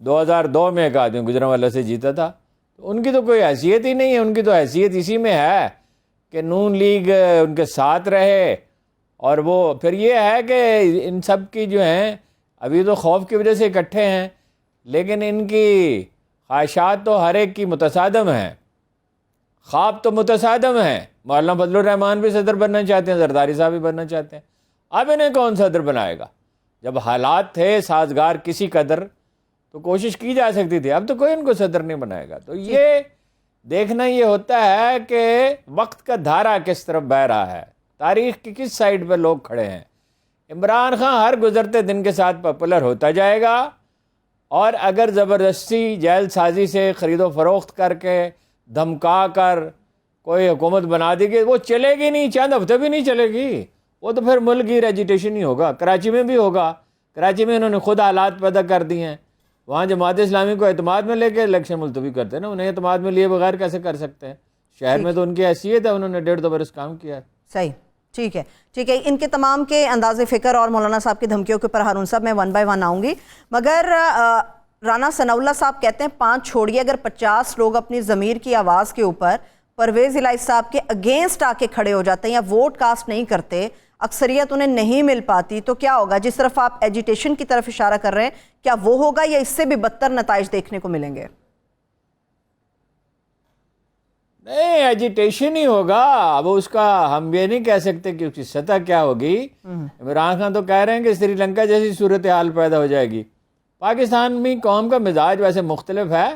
2002 میں ایک آدمی گجرانوالہ سے جیتا تھا. تو ان کی تو کوئی حیثیت ہی نہیں ہے. ان کی تو حیثیت اسی میں ہے کہ نون لیگ ان کے ساتھ رہے. اور وہ پھر یہ ہے کہ ان سب کی جو ہیں ابھی تو خوف کی وجہ سے اکٹھے ہیں، لیکن ان کی خواہشات تو ہر ایک کی متصادم ہیں، خواب تو متصادم ہیں. مولانا فضل الرحمان بھی صدر بننا چاہتے ہیں، زرداری صاحب بھی بننا چاہتے ہیں. اب انہیں کون صدر بنائے گا؟ جب حالات تھے سازگار کسی قدر تو کوشش کی جا سکتی تھی. اب تو کوئی ان کو صدر نہیں بنائے گا. تو یہ دیکھنا یہ ہوتا ہے کہ وقت کا دھارا کس طرف بہہ رہا ہے، تاریخ کی کس سائڈ پہ لوگ کھڑے ہیں. عمران خان ہر گزرتے دن کے ساتھ پاپولر ہوتا جائے گا، اور اگر زبردستی جیل سازی سے خرید و فروخت کر کے دھمکا کر کوئی حکومت بنا دی گئی، وہ چلے گی نہیں، چند ہفتے بھی نہیں چلے گی. وہ تو پھر ملک کی ایجیٹیشن ہی ہوگا. کراچی میں بھی ہوگا. کراچی میں انہوں نے خود حالات پیدا کر دی ہیں. وہاں جماعت اسلامی کو اعتماد میں لے کے الیکشن ملتوی کرتے ہیں نا، انہیں اعتماد میں لیے بغیر کیسے کر سکتے ہیں؟ شہر میں تو ان کی حیثیت ہے، انہوں نے 1.5-2 برس کام کیا ہے. صحیح، ٹھیک ہے. ان کے تمام کے انداز فکر اور مولانا صاحب کی دھمکیوں کے اوپر ہارون صاحب میں 1 بائی 1 آؤں گی، مگر رانا ثناء اللہ صاحب کہتے ہیں 5 چھوڑیے، اگر 50 لوگ اپنی ضمیر کی آواز کے اوپر پرویز الہی صاحب کے اگینسٹ آ کے کھڑے ہو جاتے ہیں یا ووٹ کاسٹ نہیں کرتے، اکثریت انہیں نہیں مل پاتی، تو کیا ہوگا؟ جس طرف آپ ایجیٹیشن کی طرف اشارہ کر رہے ہیں، کیا وہ ہوگا یا اس سے بھی بدتر نتائج دیکھنے کو ملیں گے؟ نہیں، ایجیٹیشن ہی ہوگا. اب اس کا ہم یہ نہیں کہہ سکتے کہ اس کی سطح کیا ہوگی. عمران خان تو کہہ رہے ہیں کہ سری لنکا جیسی صورتحال پیدا ہو جائے گی. پاکستان میں قوم کا مزاج ویسے مختلف ہے.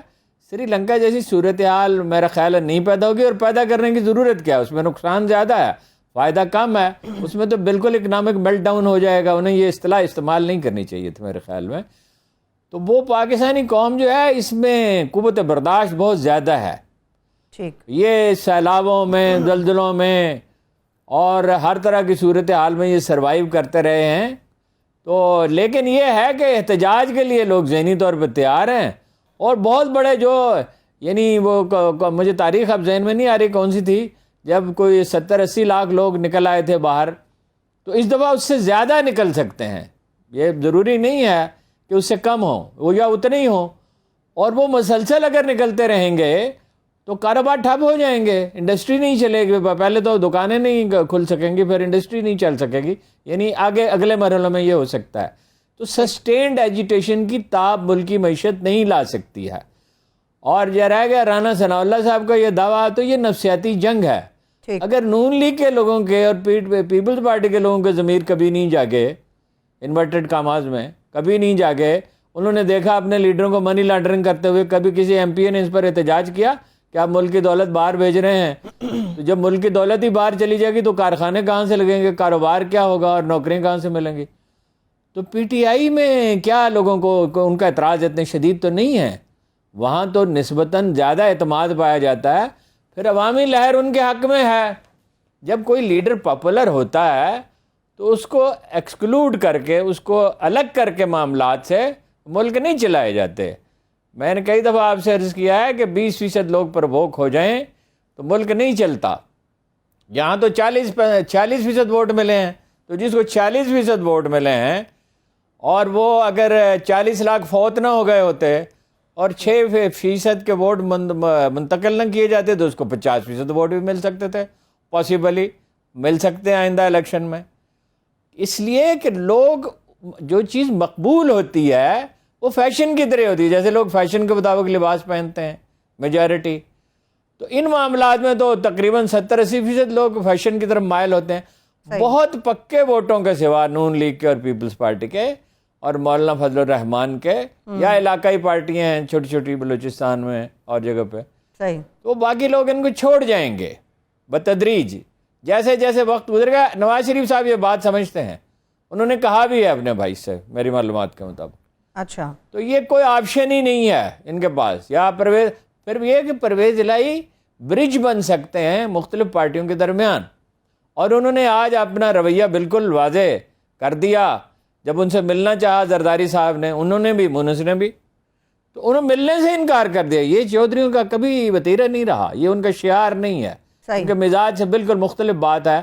سری لنکا جیسی صورتحال میرا خیال ہے نہیں پیدا ہوگی، اور پیدا کرنے کی ضرورت کیا ہے؟ اس میں نقصان زیادہ ہے، فائدہ کم ہے. اس میں تو بالکل اکنامک میلٹ ڈاؤن ہو جائے گا. انہیں یہ اصطلاح استعمال نہیں کرنی چاہیے تھی میرے خیال میں. تو وہ پاکستانی قوم جو ہے اس میں قوت برداشت بہت زیادہ ہے. ٹھیک، یہ سیلابوں میں، زلزلوں میں اور ہر طرح کی صورتحال میں یہ سروائیو کرتے رہے ہیں. تو لیکن یہ ہے کہ احتجاج کے لیے لوگ ذہنی طور پہ تیار ہیں. اور بہت بڑے جو یعنی وہ مجھے تاریخ اب ذہن میں نہیں آ رہی کون سی تھی، جب کوئی 70-80 لاکھ لوگ نکل آئے تھے باہر، تو اس دفعہ اس سے زیادہ نکل سکتے ہیں. یہ ضروری نہیں ہے کہ اس سے کم ہوں، وہ یا اتنے ہی ہوں. اور وہ مسلسل اگر نکلتے رہیں گے تو کاروبار ٹھپ ہو جائیں گے، انڈسٹری نہیں چلے گی. پہلے تو دکانیں نہیں کھل سکیں گی، پھر انڈسٹری نہیں چل سکے گی. یعنی آگے اگلے مرحلے میں یہ ہو سکتا ہے. تو سسٹینڈ ایجیٹیشن کی تاب ملکی معیشت نہیں لا سکتی ہے. اور یہ رہ گیا رانا ثناء اللہ صاحب کا یہ دعویٰ، تو یہ نفسیاتی جنگ ہے. اگر نون لیگ کے لوگوں کے اور پیپلز پارٹی کے لوگوں کے ضمیر کبھی نہیں جاگے، انورٹڈ کاماز میں کبھی نہیں جاگے، انہوں نے دیکھا اپنے لیڈروں کو منی لانڈرنگ کرتے ہوئے، کبھی کسی ایم پی اے نے اس پر احتجاج کیا کہ آپ ملک کی دولت باہر بھیج رہے ہیں. تو جب ملک کی دولت ہی باہر چلی جائے گی تو کارخانے کہاں سے لگیں گے، کاروبار کیا ہوگا، اور نوکریاں کہاں سے ملیں گی؟ تو پی ٹی آئی میں کیا لوگوں کو ان کا اعتراض اتنے شدید تو نہیں ہے. وہاں تو نسبتاً زیادہ اعتماد پایا جاتا ہے. پھر عوامی لہر ان کے حق میں ہے. جب کوئی لیڈر پاپولر ہوتا ہے تو اس کو ایکسکلوڈ کر کے، اس کو الگ کر کے معاملات سے ملک نہیں چلائے جاتے. میں نے کئی دفعہ آپ سے عرض کیا ہے کہ 20% لوگ پرووک ہو جائیں تو ملک نہیں چلتا. یہاں تو 46% ووٹ ملے ہیں. تو جس کو 40% ووٹ ملے ہیں، اور وہ اگر 40 لاکھ فوت نہ ہو گئے ہوتے اور 6% کے ووٹ منتقل نہ کیے جاتے تو اس کو 50% ووٹ بھی مل سکتے تھے. پاسبلی مل سکتے ہیں آئندہ الیکشن میں. اس لیے کہ لوگ جو چیز مقبول ہوتی ہے وہ فیشن کی طرح ہوتی ہے. جیسے لوگ فیشن کے مطابق لباس پہنتے ہیں میجارٹی، تو ان معاملات میں تو تقریباً 70-80% لوگ فیشن کی طرف مائل ہوتے ہیں. بہت پکے ووٹوں کے سوا نون لیگ کے اور پیپلز پارٹی کے اور مولانا فضل الرحمان کے، یا علاقائی پارٹیاں ہیں چھوٹی چھوٹی بلوچستان میں اور جگہ پہ، تو باقی لوگ ان کو چھوڑ جائیں گے بتدریج جیسے جیسے وقت گزرے گا. نواز شریف صاحب یہ بات سمجھتے ہیں، انہوں نے کہا بھی ہے اپنے بھائی سے میری معلومات کے مطابق. اچھا، تو یہ کوئی آپشن ہی نہیں ہے ان کے پاس. یا پرویز، پھر بھی یہ کہ پرویز الہی برج بن سکتے ہیں مختلف پارٹیوں کے درمیان. اور انہوں نے آج اپنا رویہ بالکل واضح کر دیا. جب ان سے ملنا چاہا زرداری صاحب نے، انہوں نے بھی، مونس نے بھی، تو انہوں نے ملنے سے انکار کر دیا. یہ چودھریوں کا کبھی وتیرہ نہیں رہا، یہ ان کا شعار نہیں ہے. ان کے مزاج سے بالکل مختلف بات ہے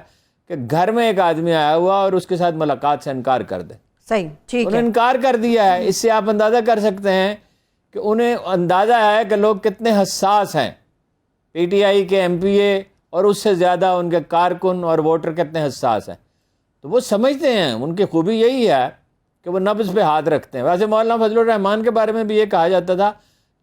کہ گھر میں ایک آدمی آیا ہوا اور اس کے ساتھ ملاقات سے انکار کر دے. صحیح، ٹھیک ہے، انہوں نے انکار کر دیا ہے. اس سے آپ اندازہ کر سکتے ہیں کہ انہیں اندازہ ہے کہ لوگ کتنے حساس ہیں، پی ٹی آئی کے ایم پی اے اور اس سے زیادہ ان کے کارکن اور ووٹر کتنے حساس ہیں، تو وہ سمجھتے ہیں، ان کی خوبی یہی ہے کہ وہ نبض پہ ہاتھ رکھتے ہیں۔ ویسے مولانا فضل الرحمان کے بارے میں بھی یہ کہا جاتا تھا،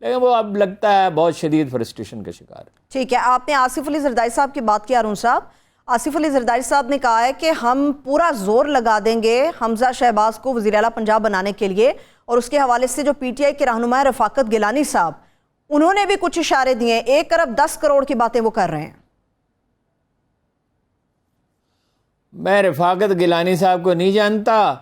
لیکن وہ اب لگتا ہے بہت شدید فرسٹریشن کا شکار ہے۔ ٹھیک ہے، آپ نے آصف علی زرداری صاحب کی بات کی ہارون صاحب۔ آصف علی زرداری صاحب نے کہا ہے کہ ہم پورا زور لگا دیں گے حمزہ شہباز کو وزیر اعلیٰ پنجاب بنانے کے لیے، اور اس کے حوالے سے جو پی ٹی آئی کے رہنما رفاقت گیلانی صاحب، انہوں نے بھی کچھ اشارے دیے، 1 ارب 10 کروڑ کی باتیں وہ کر رہے ہیں۔ میں رفاقت گیلانی صاحب کو نہیں جانتا،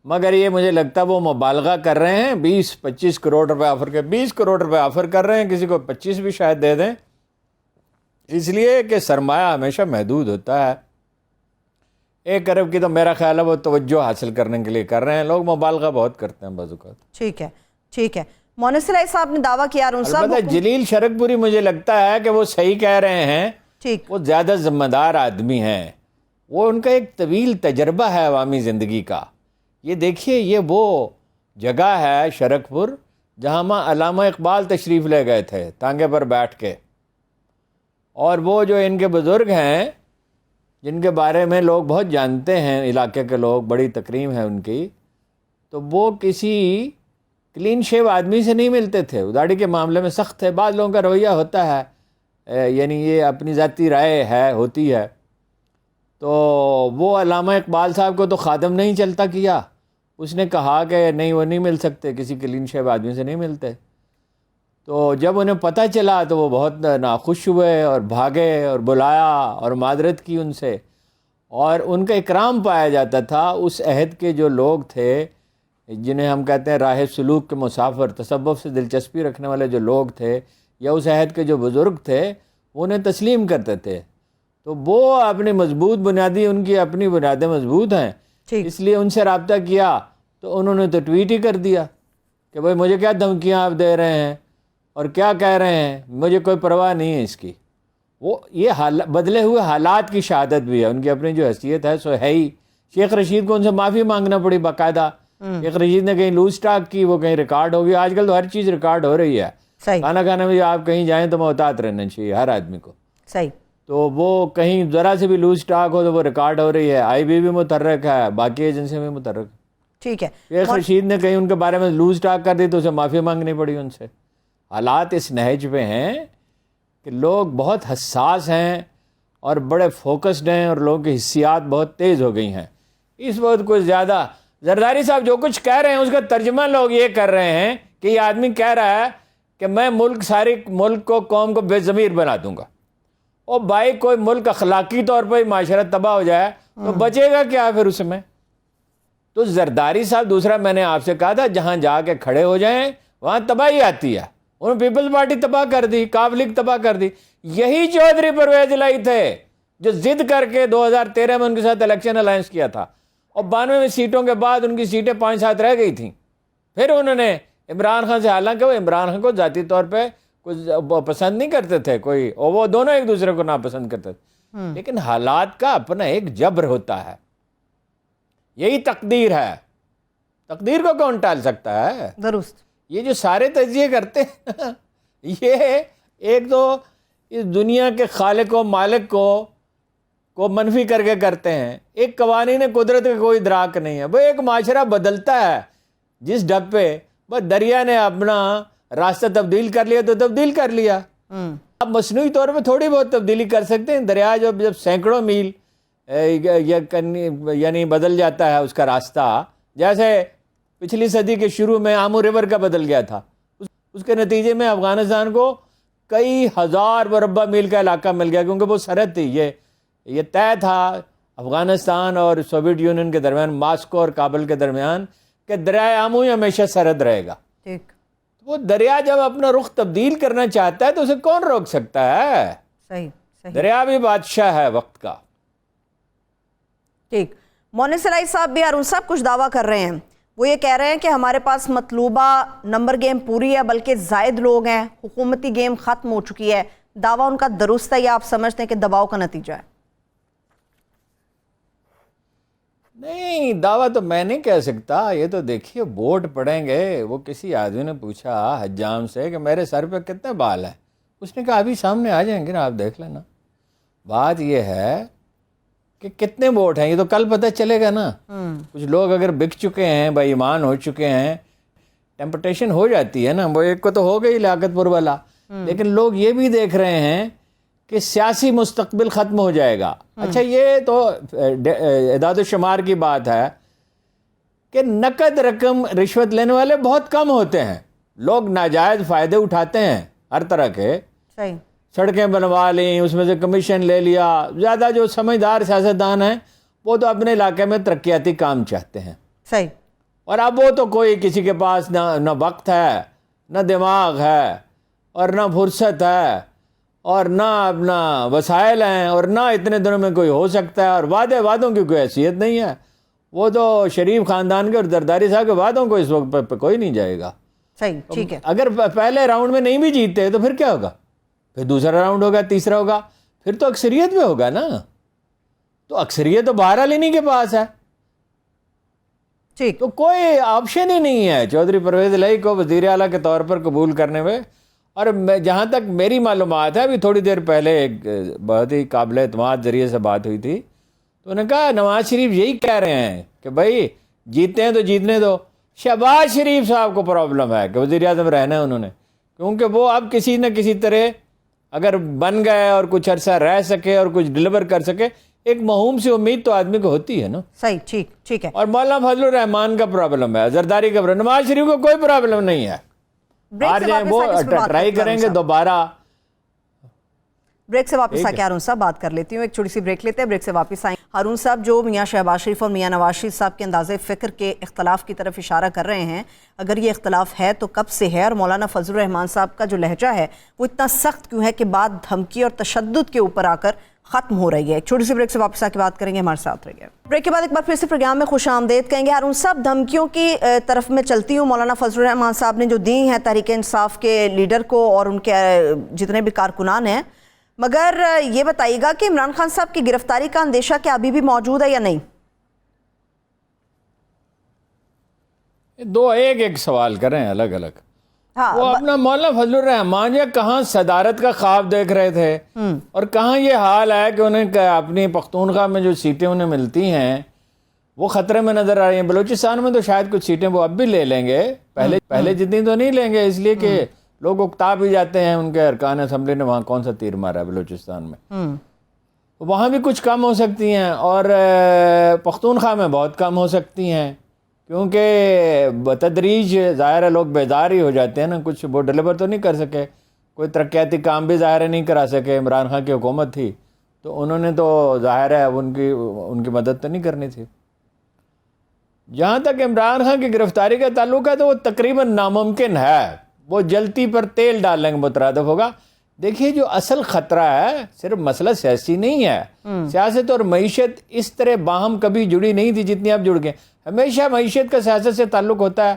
مگر یہ مجھے لگتا ہے وہ مبالغہ کر رہے ہیں، 20-25 کروڑ روپے آفر کر 20 کروڑ روپے آفر کر رہے ہیں، کسی کو 25 بھی شاید دے دیں، اس لیے کہ سرمایہ ہمیشہ محدود ہوتا ہے۔ 1 ارب کی تو میرا خیال ہے وہ توجہ حاصل کرنے کے لیے کر رہے ہیں، لوگ مبالغہ بہت کرتے ہیں بعض اوقات۔ ٹھیک ہے، ٹھیک ہے۔ مونس الہی صاحب نے دعویٰ کیا ہارون صاحب، البتہ جلیل شرک پوری مجھے لگتا ہے کہ وہ صحیح کہہ رہے ہیں، ٹھیک، وہ زیادہ ذمہ دار آدمی ہیں، وہ ان کا ایک طویل تجربہ ہے عوامی زندگی کا۔ یہ دیکھیے، یہ وہ جگہ ہے شرک پور جہاں علامہ اقبال تشریف لے گئے تھے ٹانگے پر بیٹھ کے، اور وہ جو ان کے بزرگ ہیں جن کے بارے میں لوگ بہت جانتے ہیں، علاقے کے لوگ، بڑی تکریم ہے ان کی، تو وہ کسی کلین شیو آدمی سے نہیں ملتے تھے، داڑھی کے معاملے میں سخت تھے۔ بعض لوگوں کا رویہ ہوتا ہے، یعنی یہ اپنی ذاتی رائے ہوتی ہے، تو وہ علامہ اقبال صاحب کو تو خادم نہیں چلتا کیا، اس نے کہا کہ نہیں، وہ نہیں مل سکتے، کسی کلین شیو آدمی سے نہیں ملتے۔ تو جب انہیں پتہ چلا تو وہ بہت ناخوش ہوئے اور بھاگے اور بلایا اور معذرت کی ان سے، اور ان کا اکرام پایا جاتا تھا۔ اس عہد کے جو لوگ تھے جنہیں ہم کہتے ہیں راہ سلوک کے مسافر، تصوف سے دلچسپی رکھنے والے جو لوگ تھے، یا اس عہد کے جو بزرگ تھے، وہ انہیں تسلیم کرتے تھے۔ تو وہ اپنی مضبوط بنیادی، ان کی اپنی بنیادیں مضبوط ہیں، اس لیے ان سے رابطہ کیا تو انہوں نے تو ٹویٹ ہی کر دیا کہ بھائی مجھے کیا دھمکیاں آپ دے رہے ہیں اور کیا کہہ رہے ہیں، مجھے کوئی پرواہ نہیں ہے اس کی۔ وہ یہ بدلے ہوئے حالات کی شہادت بھی ہے، ان کی اپنی جو حیثیت ہے سو ہے ہی۔ شیخ رشید کو ان سے معافی مانگنا پڑی باقاعدہ، شیخ رشید نے کہیں لوز ٹاک کی، وہ کہیں ریکارڈ ہو گئی۔ آج کل تو ہر چیز ریکارڈ ہو رہی ہے، کھانا کھانے میں آپ کہیں جائیں تو محتاط رہنا چاہیے ہر آدمی کو۔ صحیح۔ تو وہ کہیں ذرا سے بھی لوز ٹاک ہو تو وہ ریکارڈ ہو رہی ہے، آئی بی بھی متحرک ہے، باقی ایجنسی بھی متحرک ہے۔ ٹھیک ہے، شیخ رشید نے کہیں ان کے بارے میں لوز ٹاک کر دی تو اسے معافی مانگنی پڑی ان سے۔ حالات اس نہج پہ ہیں کہ لوگ بہت حساس ہیں اور بڑے فوکسڈ ہیں، اور لوگوں کی حسیات بہت تیز ہو گئی ہیں اس وقت۔ کچھ زیادہ زرداری صاحب جو کچھ کہہ رہے ہیں اس کا ترجمہ لوگ یہ کر رہے ہیں کہ یہ آدمی کہہ رہا ہے کہ میں ساری ملک کو، قوم کو بے ضمیر بنا دوں گا۔ اور بھائی کوئی ملک اخلاقی طور پر معاشرت تباہ ہو جائے تو بچے گا کیا پھر اس میں؟ تو زرداری صاحب، دوسرا میں نے آپ سے کہا تھا جہاں جا کے کھڑے ہو جائیں وہاں تباہی آتی ہے۔ انہوں نے پیپلز پارٹی تباہ کر دی، کاف لیگ تباہ کر دی۔ یہی چودھری پرویز الہی تھے جو ضد کر کے 2013 میں ان کے ساتھ الیکشن الائنس کیا تھا، اور 92 سیٹوں کے بعد ان کی سیٹیں 5-7 رہ گئی تھیں۔ پھر انہوں نے عمران خان سے، حالانکہ وہ عمران خان کو ذاتی طور پہ کچھ پسند نہیں کرتے تھے کوئی، اور وہ دونوں ایک دوسرے کو ناپسند کرتے تھے، لیکن حالات کا اپنا ایک جبر ہوتا ہے، یہی تقدیر ہے۔ تقدیر کو کون ٹال سکتا ہے؟ درست۔ یہ جو سارے تجزیے کرتے ہیں یہ ایک تو اس دنیا کے خالق و مالک کو منفی کر کے کرتے ہیں، ایک قوانین قدرت کا کوئی ادراک نہیں ہے۔ وہ ایک معاشرہ بدلتا ہے جس ڈھب پہ بس دریا نے اپنا راستہ تبدیل کر لیا تو تبدیل کر لیا۔ آپ مصنوعی طور پہ تھوڑی بہت تبدیلی کر سکتے ہیں۔ دریا جب سینکڑوں میل یعنی بدل جاتا ہے اس کا راستہ، جیسے پچھلی صدی کے شروع میں آمو ریور کا بدل گیا تھا، اس کے نتیجے میں افغانستان کو کئی ہزار مربع میل کا علاقہ مل گیا، کیونکہ وہ سرحد تھی۔ یہ طے تھا افغانستان اور سوویت یونین کے درمیان، ماسکو اور کابل کے درمیان، کہ دریائے آمو ہی ہمیشہ سرحد رہے گا۔ ٹھیک۔ وہ دریا جب اپنا رخ تبدیل کرنا چاہتا ہے تو اسے کون روک سکتا ہے؟ صحیح، صحیح۔ دریا بھی بادشاہ ہے وقت کا۔ ٹھیک۔ مونس الہی صاحب بھی ہارون صاحب کچھ دعویٰ کر رہے ہیں، وہ یہ کہہ رہے ہیں کہ ہمارے پاس مطلوبہ نمبر گیم پوری ہے، بلکہ زائد لوگ ہیں، حکومتی گیم ختم ہو چکی ہے۔ دعویٰ ان کا درست ہے یا آپ سمجھتے ہیں کہ دباؤ کا نتیجہ ہے؟ نہیں دعویٰ تو میں نہیں کہہ سکتا. یہ تو دیکھیے ووٹ پڑیں گے. وہ کسی آدمی نے پوچھا حجام سے کہ میرے سر پہ کتنے بال ہیں, اس نے کہا ابھی سامنے آ جائیں گے نا, آپ دیکھ لینا. بات یہ ہے کہ کتنے ووٹ ہیں یہ تو کل پتہ چلے گا نا. کچھ لوگ اگر بک چکے ہیں, بے ایمان ہو چکے ہیں, ٹیمپٹیشن ہو جاتی ہے نا. وہ ایک کو تو ہو گئی لیاقت پور والا, لیکن لوگ یہ بھی دیکھ رہے ہیں کہ سیاسی مستقبل ختم ہو جائے گا. اچھا یہ تو اعداد و شمار کی بات ہے کہ نقد رقم رشوت لینے والے بہت کم ہوتے ہیں. لوگ ناجائز فائدے اٹھاتے ہیں ہر طرح کے. صحیح. سڑکیں بنوا لیں, اس میں سے کمیشن لے لیا. زیادہ جو سمجھدار سیاستدان ہیں وہ تو اپنے علاقے میں ترقیاتی کام چاہتے ہیں. صحیح. اور اب وہ تو کوئی کسی کے پاس نہ وقت ہے, نہ دماغ ہے, اور نہ فرصت ہے, اور نہ اپنا وسائل ہیں, اور نہ اتنے دنوں میں کوئی ہو سکتا ہے. اور وعدوں کی کوئی حیثیت نہیں ہے. وہ تو شریف خاندان کے اور زرداری صاحب کے وعدوں کو اس وقت پہ کوئی نہیں جائے گا. صحیح. ٹھیک ہے. اگر پہلے راؤنڈ میں نہیں بھی جیتے تو پھر کیا ہوگا؟ پھر دوسرا راؤنڈ ہوگا, تیسرا ہوگا, پھر تو اکثریت میں ہوگا نا. تو اکثریت تو بہرحال انہی کے پاس ہے. ٹھیک. تو کوئی آپشن ہی نہیں ہے چودھری پرویز الہی کو وزیر اعلیٰ کے طور پر قبول کرنے میں. اور جہاں تک میری معلومات ہے, ابھی تھوڑی دیر پہلے ایک بہت ہی قابل اعتماد ذریعے سے بات ہوئی تھی, تو انہوں نے کہا نواز شریف یہی کہہ رہے ہیں کہ بھائی جیتے ہیں تو جیتنے دو. شہباز شریف صاحب کو پرابلم ہے کہ وزیر اعظم رہنا ہے انہوں نے, کیونکہ وہ اب کسی نہ کسی طرح اگر بن گئے اور کچھ عرصہ رہ سکے اور کچھ ڈلیور کر سکے, ایک مہوم سی امید تو آدمی کو ہوتی ہے نا. صحیح. ٹھیک ہے. اور مولانا فضل الرحمان کا پرابلم ہے, زرداری کا پرابلم. نواز شریف کو کوئی پرابلم نہیں ہے. بریک سے جائیں وہ ٹرائی کریں گے دوبارہ. بریک سے واپس آ کے ہارون صاحب بات کر لیتی ہوں. ایک چھوٹی سی بریک لیتے ہیں, بریک سے واپس آئیں. ہارون صاحب جو میاں شہباز شریف اور میاں نواز شریف صاحب کے انداز فکر کے اختلاف کی طرف اشارہ کر رہے ہیں, اگر یہ اختلاف ہے تو کب سے ہے؟ اور مولانا فضل الرحمان صاحب کا جو لہجہ ہے وہ اتنا سخت کیوں ہے کہ بات دھمکی اور تشدد کے اوپر آ کر ختم ہو رہی ہے؟ ایک چھوٹی سی بریک سے واپس آ کے بات کریں گے, ہمارے ساتھ رہیے. بریک کے بعد ایک بار پھر سے پروگرام میں خوش آمدید کہیں گے. ہارون صاحب دھمکیوں کی طرف میں چلتی ہوں. مولانا فضل الرحمان صاحب نے جو دی ہیں تحریک انصاف کے لیڈر کو اور ان کے جتنے بھی کارکنان ہیں, مگر یہ بتائیے گا کہ عمران خان صاحب کی گرفتاری کا اندیشہ کیا ابھی بھی موجود ہے یا نہیں؟ دو ایک سوال کریں الگ الگ. وہ اپنا مولانا فضل الرحمان یہ کہاں صدارت کا خواب دیکھ رہے تھے, اور کہاں یہ حال ہے کہ انہیں اپنی پختونخوا میں جو سیٹیں انہیں ملتی ہیں وہ خطرے میں نظر آ رہی ہیں. بلوچستان میں تو شاید کچھ سیٹیں وہ اب بھی لے لیں گے, پہلے جتنی تو نہیں لیں گے, اس لیے کہ لوگ اکتا بھی جاتے ہیں ان کے ارکان اسمبلی نے وہاں کون سا تیر مارا ہے بلوچستان میں. وہاں بھی کچھ کم ہو سکتی ہیں, اور پختونخوا میں بہت کم ہو سکتی ہیں, کیونکہ بتدریج ظاہر ہے لوگ بیدار ہی ہو جاتے ہیں نا. کچھ وہ ڈلیور تو نہیں کر سکے, کوئی ترقیاتی کام بھی ظاہر نہیں کرا سکے. عمران خان کی حکومت تھی تو انہوں نے تو ظاہر ہے ان کی مدد تو نہیں کرنی تھی. جہاں تک عمران خان کی گرفتاری کا تعلق ہے تو وہ تقریباً ناممکن ہے. وہ جلتی پر تیل ڈالنے کے مترادف ہوگا. دیکھیے جو اصل خطرہ ہے صرف مسئلہ سیاسی نہیں ہے. سیاست اور معیشت اس طرح باہم کبھی جڑی نہیں تھی جتنی اب جڑ گئے. ہمیشہ معیشت کا سیاست سے تعلق ہوتا ہے.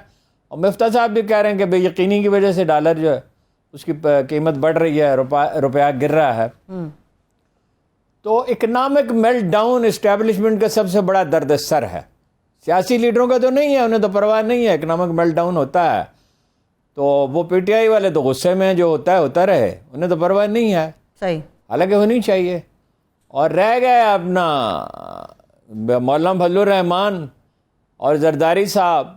اور مفتاح صاحب بھی کہہ رہے ہیں کہ بے یقینی کی وجہ سے ڈالر جو ہے اس کی قیمت بڑھ رہی ہے, روپیہ گر رہا ہے. تو اکنامک میلٹ ڈاؤن اسٹیبلشمنٹ کا سب سے بڑا درد سر ہے. سیاسی لیڈروں کا تو نہیں ہے, انہیں تو پرواہ نہیں ہے. اکنامک میلٹ ڈاؤن ہوتا ہے تو وہ پی ٹی آئی والے تو غصے میں جو ہوتا رہے, انہیں تو پرواہ نہیں ہے. صحیح. حالانکہ ہونی چاہیے. اور رہ گئے اپنا مولانا فضل الرحمان اور زرداری صاحب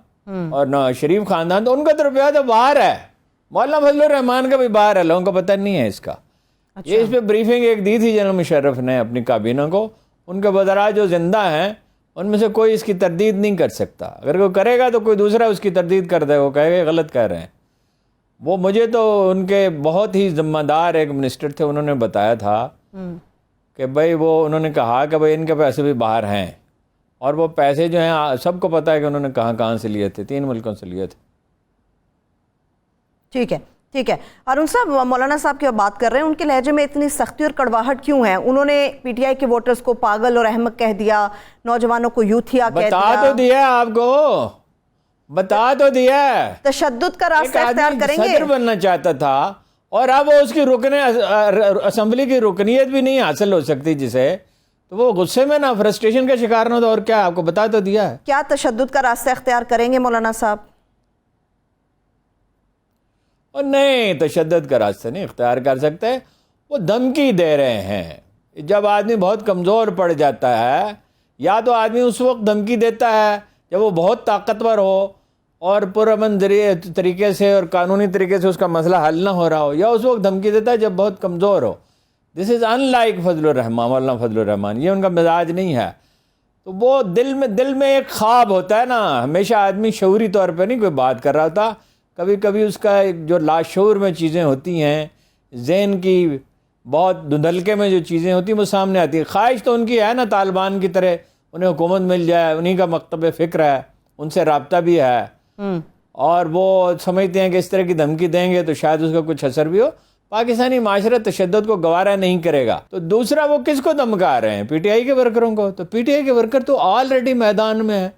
اور شریف خاندان, تو ان کا تو روپیہ تو باہر ہے. مولانا فضل الرحمان کا بھی باہر ہے, لوگوں کو پتہ نہیں ہے اس کا. یہ اس پہ بریفنگ ایک دی تھی جنرل مشرف نے اپنی کابینہ کو. ان کے وزراء جو زندہ ہیں ان میں سے کوئی اس کی تردید نہیں کر سکتا. اگر کوئی کرے گا تو کوئی دوسرا اس کی تردید کر دے, وہ کہے گا غلط کہہ رہے ہیں. وہ مجھے تو ان کے بہت ہی ذمہ دار ایک منسٹر تھے, انہوں نے بتایا تھا کہ بھائی وہ انہوں نے کہا کہ بھائی ان کے پیسے بھی باہر ہیں, اور وہ پیسے جو ہیں سب کو پتہ ہے کہ انہوں نے کہاں سے لیے تھے. 3 ملکوں سے لیے تھے. ٹھیک ہے. ہارون صاحب, مولانا صاحب کی بات کر رہے ہیں, ان کے لہجے میں اتنی سختی اور کڑواہٹ کیوں ہے؟ انہوں نے پی ٹی آئی کے ووٹرز کو پاگل اور احمق کہہ دیا, نوجوانوں کو یوتھیا کہہ دیا. بتا تو دیا آپ کو, بتا تو دیا. تشدد کا راستہ اختیار کریں گے. صدر بننا چاہتا تھا اور اب وہ اس کی اسمبلی کی رکنیت بھی نہیں حاصل ہو سکتی جسے, تو وہ غصے میں نا فرسٹریشن کا شکار نہ ہو، تو اور کیا، آپ کو بتا تو دیا ہے. کیا تشدد کا راستہ اختیار کریں گے مولانا صاحب؟ اور نہیں، تشدد کا راستہ نہیں اختیار کر سکتے. وہ دھمکی دے رہے ہیں. جب آدمی بہت کمزور پڑ جاتا ہے، یا تو آدمی اس وقت دھمکی دیتا ہے جب وہ بہت طاقتور ہو اور پرامن طریقے سے اور قانونی طریقے سے اس کا مسئلہ حل نہ ہو رہا ہو، یا اس وقت دھمکی دیتا ہے جب بہت کمزور ہو. دس از ان لائک فضل الرحمان، مولانا فضل الرحمان، یہ ان کا مزاج نہیں ہے. تو وہ دل میں ایک خواب ہوتا ہے نا، ہمیشہ آدمی شعوری طور پہ نہیں کوئی بات کر رہا ہوتا، کبھی کبھی اس کا جو لاشعور میں چیزیں ہوتی ہیں، ذہن کی بہت دھندلکے میں جو چیزیں ہوتی ہیں وہ سامنے آتی ہیں. خواہش تو ان کی ہے نا طالبان کی طرح انہیں حکومت مل جائے، انہی کا مکتب فکر ہے، ان سے رابطہ بھی ہے، اور وہ سمجھتے ہیں کہ اس طرح کی دھمکی دیں گے تو شاید اس کا کچھ اثر بھی ہو. پاکستانی معاشرہ تشدد کو گوارا نہیں کرے گا. تو دوسرا، وہ کس کو دھمکا رہے ہیں؟ پی ٹی آئی کے ورکروں کو. تو پی ٹی آئی کے ورکر تو آلریڈی میدان میں ہے.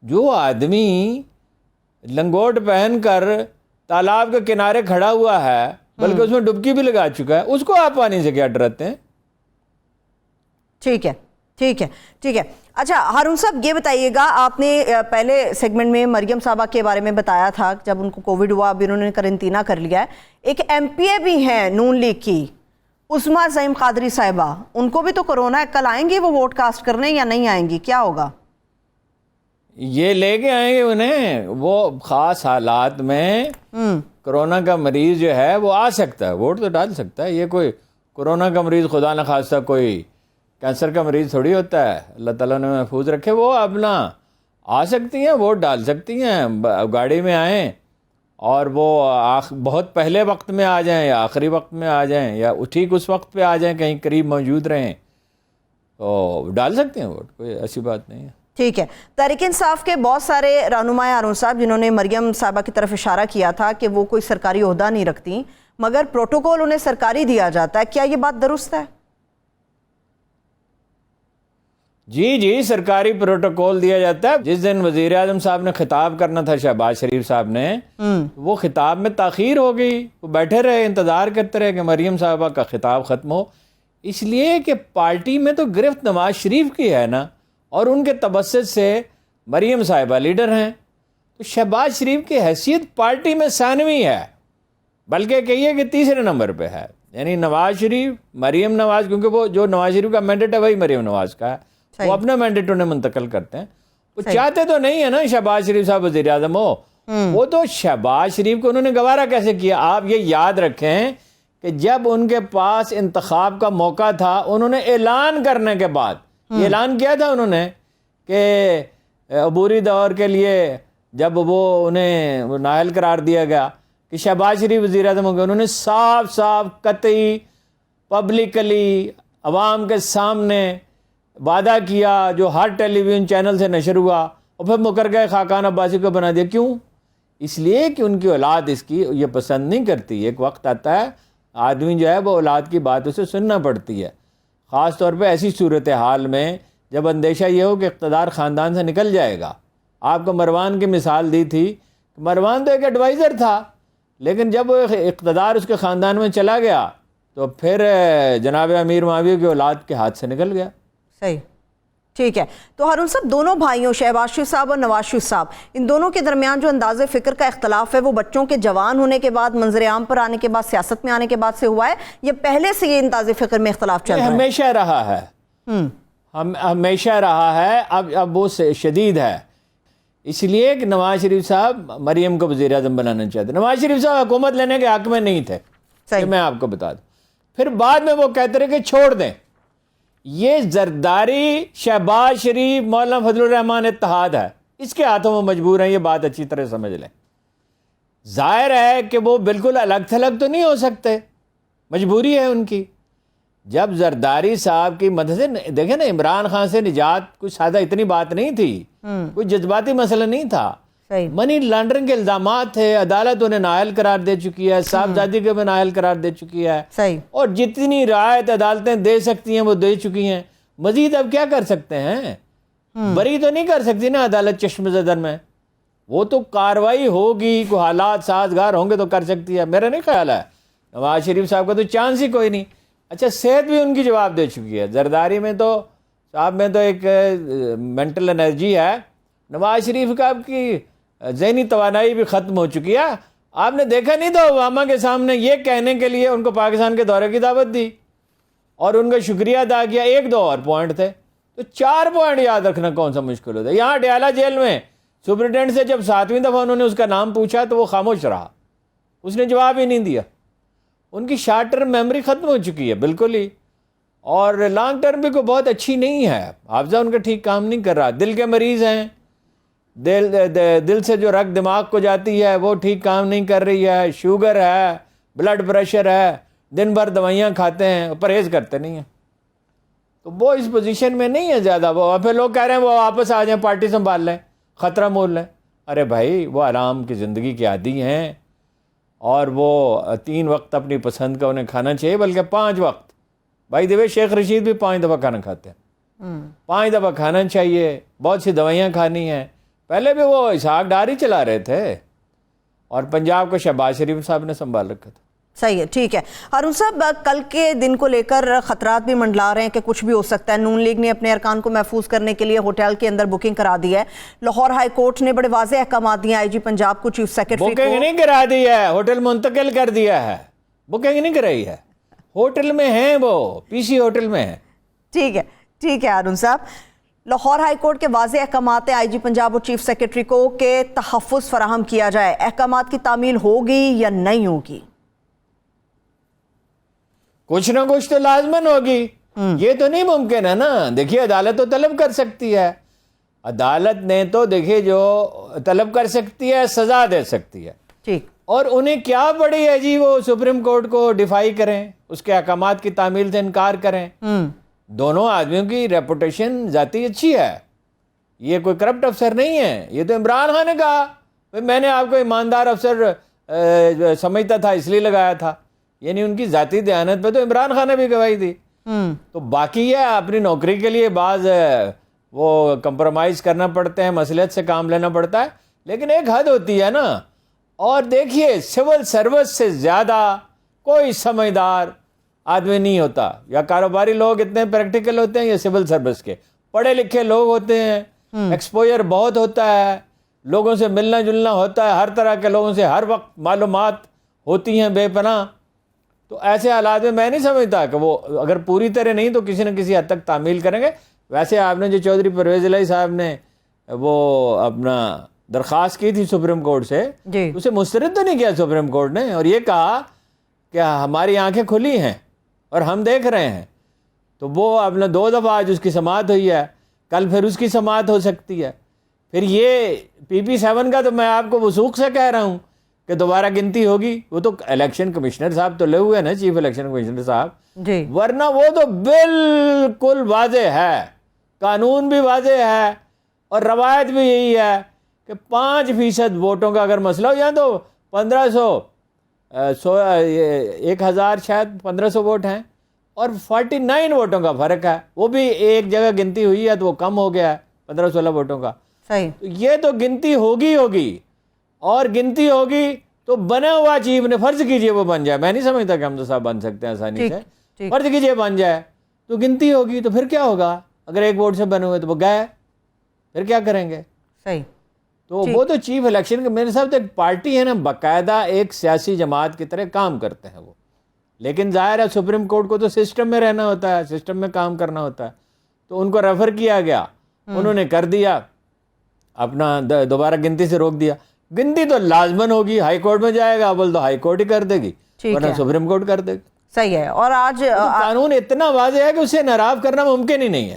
جو آدمی لنگوٹ پہن کر تالاب کے کنارے کھڑا ہوا ہے، بلکہ اس میں ڈبکی بھی لگا چکا ہے، اس کو آپ پانی سے کیا ڈراتے ہیں؟ ٹھیک ہے، ٹھیک ہے، ٹھیک ہے. اچھا ہارون صاحب، یہ بتائیے گا، آپ نے پہلے سیگمنٹ میں مریم صاحبہ کے بارے میں بتایا تھا جب ان کو کووڈ ہوا، ابھی انہوں نے قرنطینہ کر لیا ہے. ایک ایم پی اے بھی ہیں نون لیگ کی، عظمیٰ زعیم قادری صاحبہ، ان کو بھی تو کرونا ہے. کل آئیں گی وہ ووٹ کاسٹ کرنے یا نہیں آئیں گی؟ کیا ہوگا؟ یہ لے کے آئیں گے انہیں. وہ خاص حالات میں کرونا کا مریض جو ہے وہ آ سکتا ہے، ووٹ تو ڈال سکتا ہے. یہ کوئی کرونا کا مریض خدا نہ خواستہ کوئی کینسر کا مریض تھوڑی ہوتا ہے، اللہ تعالیٰ نے محفوظ رکھے. وہ اپنا آ سکتی ہیں، ووٹ ڈال سکتی ہیں، گاڑی میں آئیں، اور وہ بہت پہلے وقت میں آ جائیں یا آخری وقت میں آ جائیں یا ٹھیک اس وقت پہ آ جائیں، کہیں قریب موجود رہیں، تو ڈال سکتے ہیں ووٹ، کوئی ایسی بات نہیں ہے. ٹھیک ہے. تحریک انصاف کے بہت سارے رہنما ہارون صاحب جنہوں نے مریم صاحبہ کی طرف اشارہ کیا تھا کہ وہ کوئی سرکاری عہدہ نہیں رکھتی مگر پروٹوکول انہیں سرکاری دیا جاتا ہے، کیا یہ بات درست ہے؟ جی سرکاری پروٹوکول دیا جاتا ہے. جس دن وزیر اعظم صاحب نے خطاب کرنا تھا، شہباز شریف صاحب نے، وہ خطاب میں تاخیر ہو گئی. وہ بیٹھے رہے، انتظار کرتے رہے کہ مریم صاحبہ کا خطاب ختم ہو، اس لیے کہ پارٹی میں تو گرفت نواز شریف کی ہے نا، اور ان کے تبسط سے مریم صاحبہ لیڈر ہیں. تو شہباز شریف کی حیثیت پارٹی میں ثانوی ہے، بلکہ کہیے کہ تیسرے نمبر پہ ہے. یعنی نواز شریف، مریم نواز، کیونکہ وہ جو نواز شریف کا مینڈیٹ ہے وہی مریم نواز کا ہے، وہ اپنا مینڈیٹ انہیں منتقل کرتے ہیں. وہ چاہتے تو نہیں ہے نا شہباز شریف صاحب وزیر اعظم ہو. وہ تو شہباز شریف کو انہوں نے گوارا کیسے کیا؟ آپ یہ یاد رکھیں کہ جب ان کے پاس انتخاب کا موقع تھا، انہوں نے اعلان کرنے کے بعد یہ اعلان کیا تھا انہوں نے کہ عبوری دور کے لیے جب وہ انہیں نااہل قرار دیا گیا کہ شہباز شریف وزیر اعظم ہو گئے، انہوں نے صاف قطعی پبلکلی عوام کے سامنے وعدہ کیا، جو ہر ٹیلی ویژن چینل سے نشر ہوا، اور پھر مکر گئے، خاقان عباسی کو بنا دیا. کیوں؟ اس لیے کہ ان کی اولاد اس کی یہ پسند نہیں کرتی. ایک وقت آتا ہے آدمی جو ہے وہ اولاد کی بات اسے سننا پڑتی ہے، خاص طور پہ ایسی صورتحال میں جب اندیشہ یہ ہو کہ اقتدار خاندان سے نکل جائے گا. آپ کو مروان کی مثال دی تھی، مروان تو ایک ایڈوائزر تھا، لیکن جب وہ اقتدار اس کے خاندان میں چلا گیا تو پھر جناب امیر معاویہ کی اولاد کے ہاتھ سے نکل گیا. صحیح. ٹھیک ہے. تو ہارون صاحب، دونوں بھائیوں شہباز شریف صاحب اور نواز شریف صاحب، ان دونوں کے درمیان جو انداز فکر کا اختلاف ہے وہ بچوں کے جوان ہونے کے بعد، منظر عام پر آنے کے بعد، سیاست میں آنے کے بعد سے ہوا ہے، یہ پہلے سے یہ انداز فکر میں اختلاف چل رہا ہے؟ ہمیشہ رہا ہے، ہمیشہ رہا ہے. اب وہ شدید ہے، اس لیے کہ نواز شریف صاحب مریم کو وزیر اعظم بنانا چاہتے. نواز شریف صاحب حکومت لینے کے حق میں نہیں تھے، کہ میں آپ کو بتا دوں. پھر بعد میں وہ کہتے رہے کہ چھوڑ دیں. یہ زرداری شہباز شریف مولانا فضل الرحمان اتحاد ہے، اس کے ہاتھوں میں مجبور ہیں. یہ بات اچھی طرح سمجھ لیں. ظاہر ہے کہ وہ بالکل الگ تھلگ تو نہیں ہو سکتے، مجبوری ہے ان کی. جب زرداری صاحب کی مدد سے، دیکھیں نا، عمران خان سے نجات کوئی سادہ اتنی بات نہیں تھی، کوئی جذباتی مسئلہ نہیں تھا. منی لانڈرنگ کے الزامات تھے، عدالت انہیں نااہل قرار دے چکی ہے، صاحبزادی کو بھی نااہل قرار دے چکی ہے، اور جتنی رعایت عدالتیں دے سکتی ہیں وہ دے چکی ہیں. مزید اب کیا کر سکتے ہیں؟ بری تو نہیں کر سکتی نا عدالت چشم زدن میں. وہ تو کاروائی ہوگی، کوئی حالات سازگار ہوں گے تو کر سکتی ہے. میرا نہیں خیال ہے، نواز شریف صاحب کا تو چانس ہی کوئی نہیں. اچھا صحت بھی ان کی جواب دے چکی ہے. زرداری میں تو صاحب میں تو ایک مینٹل انرجی ہے. نواز شریف کا آپ کی ذہنی توانائی بھی ختم ہو چکی ہے. آپ نے دیکھا نہیں تھا اوباما کے سامنے یہ کہنے کے لیے ان کو پاکستان کے دورے کی دعوت دی اور ان کا شکریہ ادا کیا. 1-2 اور پوائنٹ تھے, تو 4 پوائنٹ یاد رکھنا کون سا مشکل ہوتا ہے. یہاں ڈیالہ جیل میں سپرنٹینڈنٹ سے جب 7ویں دفعہ انہوں نے اس کا نام پوچھا تو وہ خاموش رہا, اس نے جواب ہی نہیں دیا. ان کی شارٹ ٹرم میموری ختم ہو چکی ہے بالکل ہی, اور لانگ ٹرم بھی کوئی بہت اچھی نہیں ہے. حافظہ ان کا ٹھیک کام نہیں کر رہا. دل کے مریض ہیں, دل سے جو رگ دماغ کو جاتی ہے وہ ٹھیک کام نہیں کر رہی ہے. شوگر ہے, بلڈ پریشر ہے, دن بھر دوائیاں کھاتے ہیں, پرہیز کرتے نہیں ہیں. تو وہ اس پوزیشن میں نہیں ہے زیادہ. وہ پھر لوگ کہہ رہے ہیں وہ واپس آ جائیں, پارٹی سنبھال لیں, خطرہ مول لیں. ارے بھائی وہ آرام کی زندگی کے عادی ہیں, اور وہ 3 وقت اپنی پسند کا انہیں کھانا چاہیے, بلکہ 5 وقت. بھائی دیوے شیخ رشید بھی 5 دفعہ کھانا کھاتے ہیں. 5 دفعہ کھانا چاہیے, بہت سی دوائیاں کھانی ہیں. پہلے بھی وہ اسحاق ڈار ہی چلا رہے تھے, اور پنجاب کو شہباز شریف صاحب نے سنبھال رکھا تھا. صحیح ہے, ٹھیک ہے. ہارون صاحب, کل کے دن کو لے کر خطرات بھی منڈلا رہے ہیں کہ کچھ بھی ہو سکتا ہے. نون لیگ نے اپنے ارکان کو محفوظ کرنے کے لیے ہوٹل کے اندر بکنگ کرا دی ہے. لاہور ہائی کورٹ نے بڑے واضح احکامات دیے آئی جی پنجاب کو, چیف سیکرٹری کو. بکنگ نہیں کرا دی ہے, ہوٹل منتقل کر دیا ہے. بکنگ نہیں کرائی ہے, ہوٹل میں ہیں, وہ پی سی ہوٹل میں ہیں. ٹھیک ہے, ٹھیک ہے ہارون صاحب. لاہور ہائی کورٹ کے واضح احکامات ہیں آئی جی پنجاب اور چیف سیکرٹری کو کہ تحفظ فراہم کیا جائے. احکامات کی تعمیل ہوگی یا نہیں ہوگی؟ کچھ نہ کچھ تو لازمن ہوگی. یہ تو نہیں ممکن ہے نا. دیکھیے عدالت تو طلب کر سکتی ہے. عدالت نے تو دیکھیے جو طلب کر سکتی ہے سزا دے سکتی ہے. ٹھیک. اور انہیں کیا پڑی ہے جی وہ سپریم کورٹ کو ڈیفائی کریں, اس کے احکامات کی تعمیل سے انکار کریں. دونوں آدمیوں کی ریپوٹیشن ذاتی اچھی ہے. یہ کوئی کرپٹ افسر نہیں ہے. یہ تو عمران خان نے کہا میں نے آپ کو ایماندار افسر سمجھتا تھا اس لیے لگایا تھا. یعنی ان کی ذاتی دیانت پہ تو عمران خان نے بھی گواہی دی. تو باقی یہ اپنی نوکری کے لیے بعض وہ کمپرومائز کرنا پڑتے ہیں, مصلحت سے کام لینا پڑتا ہے, لیکن ایک حد ہوتی ہے نا. اور دیکھیے سول سروس سے زیادہ کوئی سمجھدار آدمی نہیں ہوتا. یا کاروباری لوگ اتنے پریکٹیکل ہوتے ہیں یا سول سروس کے پڑھے لکھے لوگ ہوتے ہیں. ایکسپوجر بہت ہوتا ہے, لوگوں سے ملنا جلنا ہوتا ہے, ہر طرح کے لوگوں سے ہر وقت معلومات ہوتی ہیں بے پناہ. تو ایسے حالات میں نہیں سمجھتا کہ وہ اگر پوری طرح نہیں تو کسی نہ کسی حد تک تعمیل کریں گے. ویسے آپ نے جو چودھری پرویز الہی صاحب نے وہ اپنا درخواست کی تھی سپریم کورٹ سے, اسے مسترد تو نہیں کیا سپریم کورٹ نے, اور یہ کہا کہ ہماری آنکھیں کھلی ہیں اور ہم دیکھ رہے ہیں. تو وہ اپنا 2 دفعہ آج اس کی سماعت ہوئی ہے, کل پھر اس کی سماعت ہو سکتی ہے. پھر یہ PP7 کا تو میں آپ کو وثوق سے کہہ رہا ہوں کہ دوبارہ گنتی ہوگی. وہ تو الیکشن کمشنر صاحب تو لے ہوئے نا, چیف الیکشن کمشنر صاحب, ورنہ وہ تو بالکل واضح ہے, قانون بھی واضح ہے اور روایت بھی یہی ہے کہ 5% ووٹوں کا اگر مسئلہ ہو, یا تو 1000 شاید 1500 ووٹ ہیں اور 49 ووٹوں کا فرق ہے. وہ بھی ایک جگہ گنتی ہوئی ہے تو وہ کم ہو گیا ہے 15-16 ووٹوں کا. صحیح. یہ تو گنتی ہوگی, اور گنتی ہوگی تو بنا ہوا چیف نے, فرض کیجئے وہ بن جائے, میں نہیں سمجھتا کہ حمزہ صاحب بن سکتے ہیں آسانی سے, فرض کیجئے بن جائے تو گنتی ہوگی, تو پھر کیا ہوگا؟ اگر 1 ووٹ سے بنے ہوئے تو وہ گئے, پھر کیا کریں گے؟ صحیح. تو وہ تو چیف الیکشن کا میرے صاحب تو ایک پارٹی ہے نا, باقاعدہ ایک سیاسی جماعت کی طرح کام کرتے ہیں وہ. لیکن ظاہر ہے سپریم کورٹ کو تو سسٹم میں رہنا ہوتا ہے, سسٹم میں کام کرنا ہوتا ہے. تو ان کو ریفر کیا گیا, انہوں نے کر دیا, اپنا دوبارہ گنتی سے روک دیا. گنتی تو لازمن ہوگی, ہائی کورٹ میں جائے گا, بول تو ہائی کورٹ ہی کر دے گی, ورنہ سپریم کورٹ کر دے گی. صحیح ہے. اور آج قانون اتنا واضح ہے کہ اسے ناراض کرنا ممکن ہی نہیں ہے.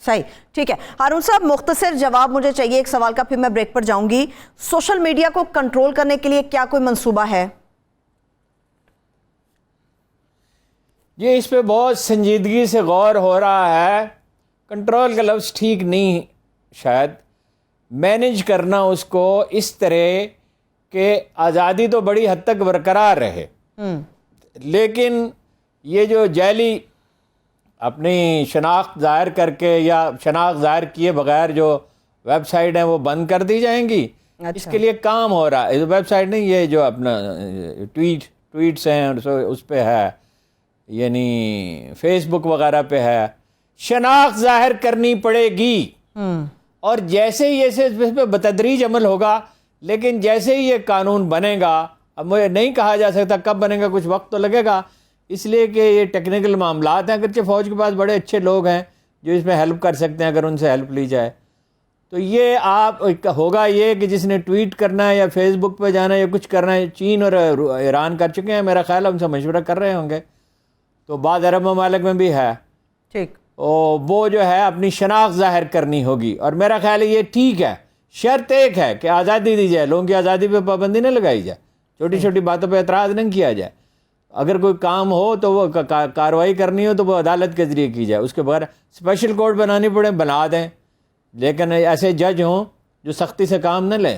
صحیح, ٹھیک ہے. ہارون صاحب مختصر جواب مجھے چاہیے ایک سوال کا, پھر میں بریک پر جاؤں گی. سوشل میڈیا کو کنٹرول کرنے کے لیے کیا کوئی منصوبہ ہے؟ یہ اس پہ بہت سنجیدگی سے غور ہو رہا ہے. کنٹرول کا لفظ ٹھیک نہیں, شاید مینیج کرنا اس کو اس طرح کہ آزادی تو بڑی حد تک برقرار رہے, لیکن یہ جو جعلی اپنی شناخت ظاہر کر کے یا شناخت ظاہر کیے بغیر جو ویب سائٹ ہیں وہ بند کر دی جائیں گی. اس کے لیے کام ہو رہا ہے. ویب سائٹ نہیں, یہ جو اپنا ٹویٹس ہیں اس پہ ہے یعنی فیس بک وغیرہ پہ ہے، شناخت ظاہر کرنی پڑے گی، اور جیسے ہی اس پہ بتدریج عمل ہوگا، لیکن جیسے ہی یہ قانون بنے گا، اب مجھے نہیں کہا جا سکتا کب بنے گا، کچھ وقت تو لگے گا، اس لیے کہ یہ ٹیکنیکل معاملات ہیں، اگرچہ فوج کے پاس بڑے اچھے لوگ ہیں جو اس میں ہیلپ کر سکتے ہیں اگر ان سے ہیلپ لی جائے، تو یہ آپ ہوگا یہ کہ جس نے ٹویٹ کرنا ہے یا فیس بک پہ جانا ہے یا کچھ کرنا ہے، چین اور ایران کر چکے ہیں، میرا خیال ہے ان سے مشورہ کر رہے ہوں گے، تو بعض عرب ممالک میں بھی ہے، ٹھیک، وہ جو ہے اپنی شناخت ظاہر کرنی ہوگی، اور میرا خیال ہے یہ ٹھیک ہے، شرط ایک ہے کہ آزادی دی جائے، لوگوں کی آزادی پہ پابندی نہ لگائی جائے، چھوٹی چھوٹی باتوں پہ اعتراض نہیں کیا جائے، اگر کوئی کام ہو تو وہ کارروائی کرنی ہو تو وہ عدالت کے ذریعے کی جائے، اس کے بغیر اسپیشل کورٹ بنانی پڑے بنا دیں، لیکن ایسے جج ہوں جو سختی سے کام نہ لیں،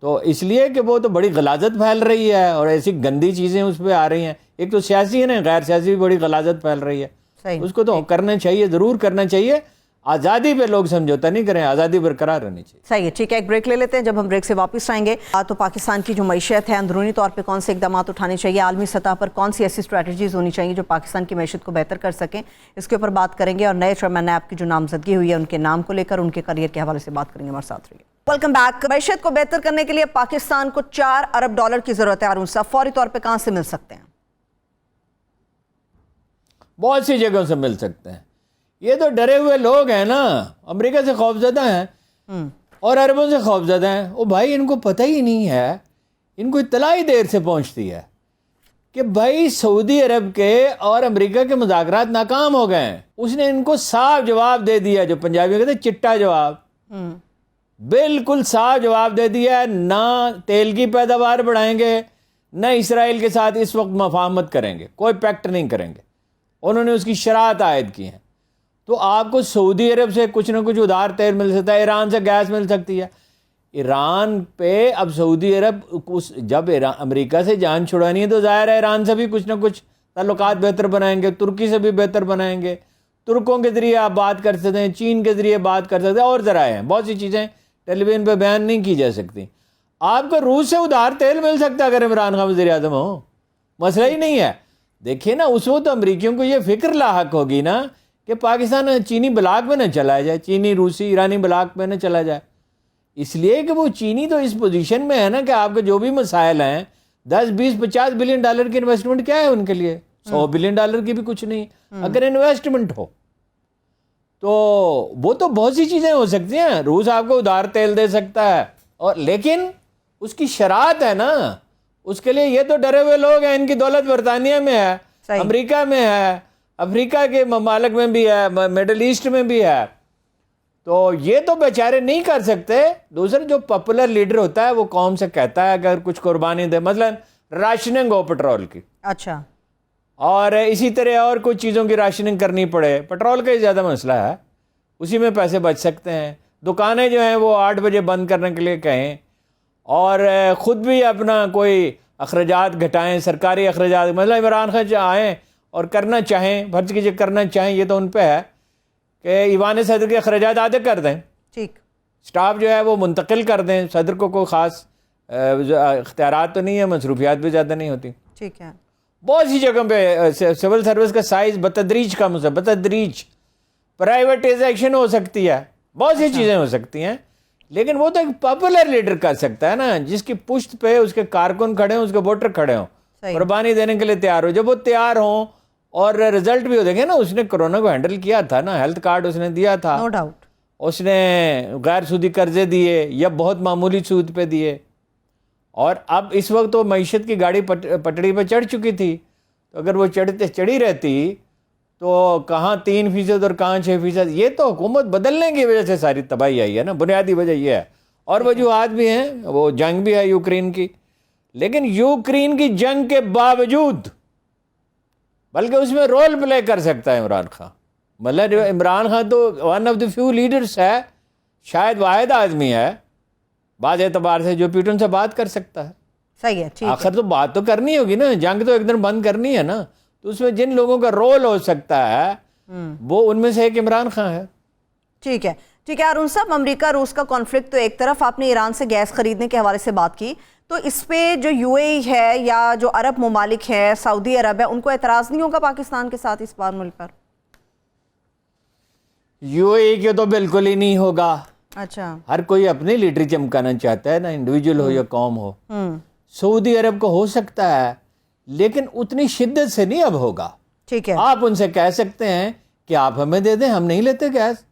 تو اس لیے کہ وہ تو بڑی غلاظت پھیل رہی ہے اور ایسی گندی چیزیں اس پہ آ رہی ہیں، ایک تو سیاسی ہے نا، غیر سیاسی بھی بڑی غلاظت پھیل رہی ہے، اس کو تو کرنا چاہیے، ضرور کرنا چاہیے، آزادی پہ لوگ سمجھوتا نہیں کریں، آزادی برقرار رہنی چاہیے۔ صحیح ہے، ٹھیک ہے، ایک بریک لے لیتے ہیں، جب ہم بریک سے واپس آئیں گے تو پاکستان کی جو معیشت ہے اندرونی طور پہ کون سے اقدامات اٹھانے چاہیے، عالمی سطح پر کون سی ایسی اسٹریٹجیز ہونی چاہیے جو پاکستان کی معیشت کو بہتر کر سکیں، اس کے اوپر بات کریں گے، اور نئے چیئرمین نیب کی جو نامزدگی ہوئی ہے ان کے نام کو لے کر ان کے کریئر کے حوالے سے بات کریں گے، ہمارے ساتھ رہیے۔ Welcome back. معیشت کو بہتر کرنے کے لیے پاکستان کو $4 ارب کی ضرورت ہے، ہارون صاحب فوری طور پہ کہاں سے مل سکتے ہیں؟ بہت سی جگہوں سے مل سکتے ہیں، یہ تو ڈرے ہوئے لوگ ہیں نا، امریکہ سے خوفزدہ ہیں اور عربوں سے خوفزدہ ہیں، وہ بھائی ان کو پتہ ہی نہیں ہے، ان کو اطلاع ہی دیر سے پہنچتی ہے کہ بھائی سعودی عرب کے اور امریکہ کے مذاکرات ناکام ہو گئے ہیں، اس نے ان کو صاف جواب دے دیا، جو پنجابی کہتے ہیں چٹا جواب، بالکل صاف جواب دے دیا، نہ تیل کی پیداوار بڑھائیں گے، نہ اسرائیل کے ساتھ اس وقت مفاہمت کریں گے، کوئی پیکٹ نہیں کریں گے، انہوں نے اس کی شرائط عائد کی ہیں، تو آپ کو سعودی عرب سے کچھ نہ کچھ ادھار تیل مل سکتا ہے، ایران سے گیس مل سکتی ہے، ایران پہ اب سعودی عرب جب امریکہ سے جان چھڑانی ہے تو ظاہر ہے ایران سے بھی کچھ نہ کچھ تعلقات بہتر بنائیں گے، ترکی سے بھی بہتر بنائیں گے، ترکوں کے ذریعے آپ بات کر سکتے ہیں، چین کے ذریعے بات کر سکتے ہیں، اور ذرائع ہیں، بہت سی چیزیں ٹیلی ویژن پہ بیان نہیں کی جا سکتی، آپ کو روس سے ادھار تیل مل سکتا ہے اگر عمران خان وزیر اعظم ہو، مسئلہ ہی نہیں ہے، دیکھیں نا اس وقت امریکیوں کو یہ فکر لاحق ہوگی نا کہ پاکستان چینی بلاک میں نہ چلا جائے، چینی روسی ایرانی بلاک میں نہ چلا جائے، اس لیے کہ وہ چینی تو اس پوزیشن میں ہے نا کہ آپ کے جو بھی مسائل ہیں، 10 20 50 بلین ڈالر کی انویسٹمنٹ کیا ہے ان کے لیے، 100 بلین ڈالر کی بھی کچھ نہیں، اگر انویسٹمنٹ ہو تو وہ تو بہت سی چیزیں ہو سکتی ہیں، روس آپ کو ادھار تیل دے سکتا ہے، اور لیکن اس کی شرائط ہے نا، اس کے لیے یہ تو ڈرے ہوئے لوگ ہیں، ان کی دولت برطانیہ میں ہے، امریکہ میں ہے، افریقہ کے ممالک میں بھی ہے، میڈل ایسٹ میں بھی ہے، تو یہ تو بیچارے نہیں کر سکتے۔ دوسرا جو پاپولر لیڈر ہوتا ہے وہ قوم سے کہتا ہے اگر کچھ قربانی دے، مثلا راشننگ ہو پیٹرول کی، اچھا، اور اسی طرح اور کچھ چیزوں کی راشننگ کرنی پڑے، پیٹرول کا ہی زیادہ مسئلہ ہے، اسی میں پیسے بچ سکتے ہیں، دکانیں جو ہیں وہ 8 بجے بند کرنے کے لیے کہیں، اور خود بھی اپنا کوئی اخراجات گھٹائیں، سرکاری اخراجات، مثلا عمران خان آئیں اور کرنا چاہیں، فرض کیجیے کرنا چاہیں، یہ تو ان پہ ہے کہ ایوان صدر کے اخراجات آدھے کر دیں، ٹھیک، سٹاف جو ہے وہ منتقل کر دیں، صدر کو کوئی خاص اختیارات تو نہیں ہے، مصروفیات بھی زیادہ نہیں ہوتی، ٹھیک ہے، بہت سی جگہوں پہ سول سروس کا سائز بتدریج کم ہو سکتا ہے، بتدریج پرائیویٹائزیشن ہو سکتی ہے، بہت سی چیزیں ہو سکتی ہیں، لیکن وہ تو ایک پاپولر لیڈر کر سکتا ہے نا، جس کی پشت پہ اس کے کارکن کھڑے ہوں، اس کے ووٹر کھڑے ہوں، قربانی دینے کے لیے تیار ہو، جب وہ تیار ہوں اور رزلٹ بھی ہو، دیکھیں نا اس نے کرونا کو ہینڈل کیا تھا نا، ہیلتھ کارڈ اس نے دیا تھا، نو ڈاؤٹ، اس نے غیر سودی قرضے دیے یا بہت معمولی سود پہ دیے، اور اب اس وقت تو معیشت کی گاڑی پٹڑی پہ چڑھ چکی تھی، تو اگر وہ چڑھی رہتی تو کہاں 3% اور کہاں 6%، یہ تو حکومت بدلنے کی وجہ سے ساری تباہی آئی ہے نا، بنیادی وجہ یہ ہے، اور وجوہات بھی ہیں، وہ جنگ بھی ہے یوکرین کی، لیکن یوکرین کی جنگ کے باوجود بلکہ اس میں رول پلے کر سکتا ہے عمران خان، مطلب عمران خان تو one of the few leaders ہے، شاید واحد آدمی ہے بعض اعتبار سے جو پیٹن سے بات کر سکتا ہے، صحیح ہے، ٹھیک ہے، آخر تو بات تو کرنی ہوگی نا، جنگ تو ایک دن بند کرنی ہے نا، تو اس میں جن لوگوں کا رول ہو سکتا ہے وہ ان میں سے ایک عمران خان ہے۔ ٹھیک ہے، ٹھیک ہے، ہارون صاحب، امریکہ روس کا کانفلکٹ تو ایک طرف، آپ نے ایران سے گیس خریدنے کے حوالے سے بات کی، تو اس پہ جو یو اے ای ہے یا جو عرب ممالک ہیں، سعودی عرب ہے، ان کو اعتراض نہیں ہوگا پاکستان کے ساتھ اس بار ملک پر؟ یو اے ای کے تو بالکل ہی نہیں ہوگا. اچھا. ہر کوئی اپنی لیڈری چمکانا چاہتا ہے نا، انڈیویجول ہو یا قوم ہو. سعودی عرب کو ہو سکتا ہے لیکن اتنی شدت سے نہیں اب ہوگا. ٹھیک ہے. آپ ان سے کہہ سکتے ہیں کہ آپ ہمیں دے دیں، ہم نہیں لیتے گیس.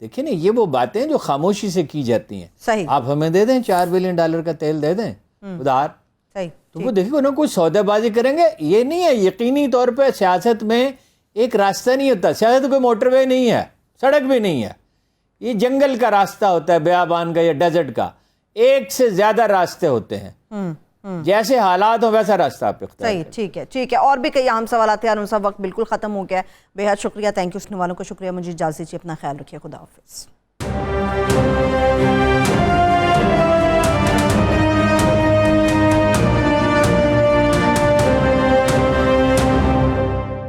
دیکھیں نا، یہ وہ باتیں جو خاموشی سے کی جاتی ہیں. صحیح. آپ ہمیں دے دیں $4 بلین کا تیل دے دیں ادھار. صحیح. تو وہ دیکھیں انہوں کوئی سودے بازی کریں گے. یہ نہیں ہے یقینی طور پہ سیاست میں ایک راستہ نہیں ہوتا. سیاست کوئی موٹر وے نہیں ہے، سڑک بھی نہیں ہے. یہ جنگل کا راستہ ہوتا ہے، بیابان کا یا ڈیزرٹ کا. ایک سے زیادہ راستے ہوتے ہیں. جیسے حالات ہو ویسا راستہ آپ اختیار صحیح. ٹھیک ہے، ٹھیک ہے. اور بھی کئی اہم سوالات ہیں، ان سب وقت بالکل ختم ہو گیا ہے. بے حد شکریہ. Thank you. سننے والوں کو شکریہ. مجھے اجازت دیجیے. اپنا خیال رکھیے. خدا حافظ.